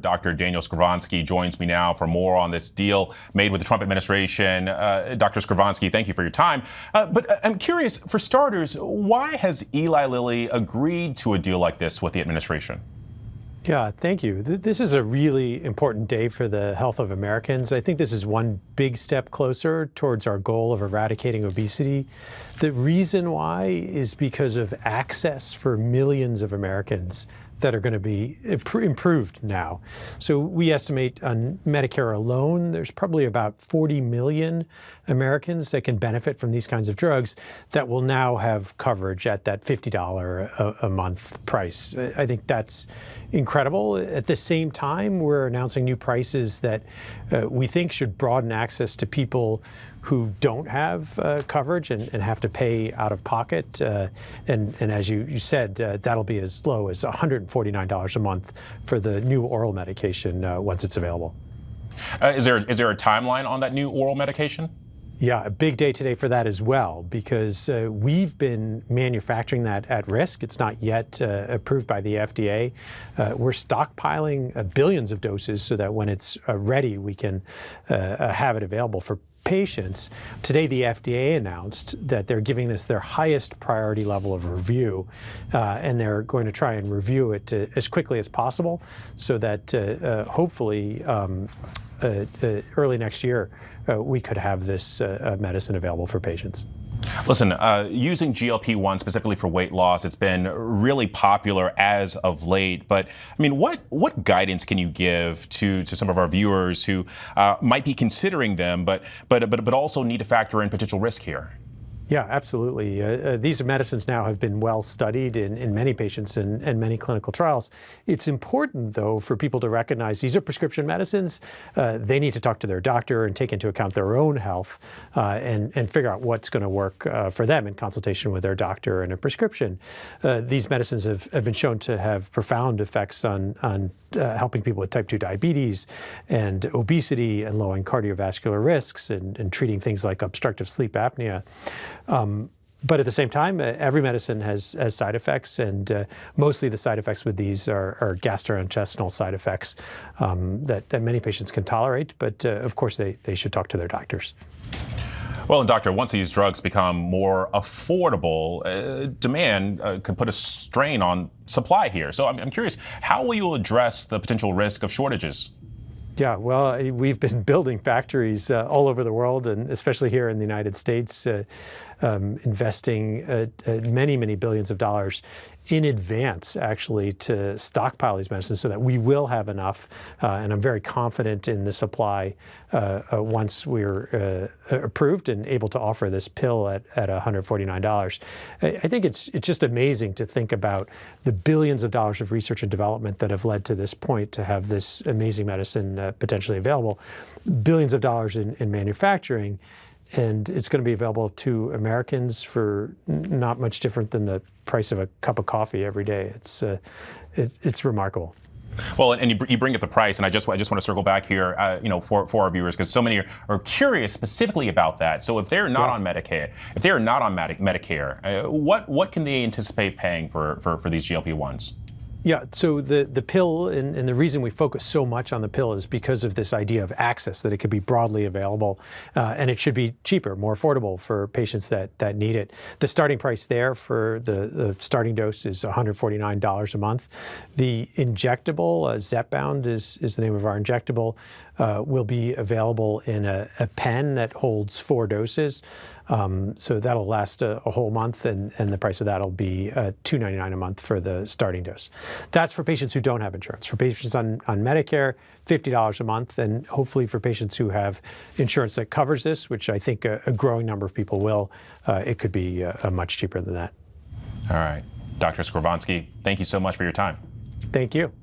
Dr. Daniel Skovronsky joins me now for more on this deal made with the Trump administration. Dr. Skovronsky, thank you for your time. But I'm curious, for starters, why has Eli Lilly agreed to a deal like this with the administration? Yeah, thank you. This is a really important day for the health of Americans. I think this is one big step closer towards our goal of eradicating obesity. The reason why is because of access for millions of Americans that are going to be improved now. So we estimate on Medicare alone, there's probably about 40 million Americans that can benefit from these kinds of drugs that will now have coverage at that $50 a month price. I think that's incredible. At the same time, we're announcing new prices that we think should broaden access to people who don't have coverage and have to pay out of pocket. And as you said, that'll be as low as $149 a month for the new oral medication once it's available. Is there a timeline on that new oral medication? Yeah, a big day today for that as well, because we've been manufacturing that at risk. It's not yet approved by the FDA. We're stockpiling billions of doses so that when it's ready, we can have it available for patients. Today, the FDA announced that they're giving this their highest priority level of review, and they're going to try and review it as quickly as possible so that hopefully early next year, we could have this medicine available for patients. Listen, using GLP-1 specifically for weight loss, it's been really popular as of late. But I mean, what guidance can you give to some of our viewers who might be considering them, but also need to factor in potential risk here? Yeah, absolutely. These medicines now have been well studied in many patients and many clinical trials. It's important, though, for people to recognize these are prescription medicines. They need to talk to their doctor and take into account their own health and figure out what's going to work for them in consultation with their doctor and a prescription. These medicines have been shown to have profound effects on helping people with type 2 diabetes and obesity and lowering cardiovascular risks and treating things like obstructive sleep apnea. But at the same time, every medicine has side effects, and mostly the side effects with these are gastrointestinal side effects that many patients can tolerate. But of course, they should talk to their doctors. Well, and doctor, once these drugs become more affordable, demand could put a strain on supply here. So I'm curious, how will you address the potential risk of shortages? Yeah, well, we've been building factories all over the world, and especially here in the United States, investing many, many billions of dollars in advance, actually, to stockpile these medicines so that we will have enough. And I'm very confident in the supply once we're approved and able to offer this pill at $149. I think it's just amazing to think about the billions of dollars of research and development that have led to this point to have this amazing medicine potentially available, billions of dollars in manufacturing. And it's going to be available to Americans for not much different than the price of a cup of coffee every day. It's remarkable. Well, and you bring up the price, and I just want to circle back here, for our viewers, because so many are curious specifically about that. So if they're not on Medicare, what can they anticipate paying for these GLP-1s? Yeah, so the pill, and the reason we focus so much on the pill is because of this idea of access, that it could be broadly available, and it should be cheaper, more affordable for patients that need it. The starting price there for the starting dose is $149 a month. The injectable, Zepbound is the name of our injectable, will be available in a pen that holds 4 doses. So that'll last a whole month, and the price of that will be $299 a month for the starting dose. That's for patients who don't have insurance. For patients on Medicare, $50 a month, and hopefully for patients who have insurance that covers this, which I think a growing number of people will, it could be much cheaper than that. All right. Dr. Skovronsky, thank you so much for your time. Thank you.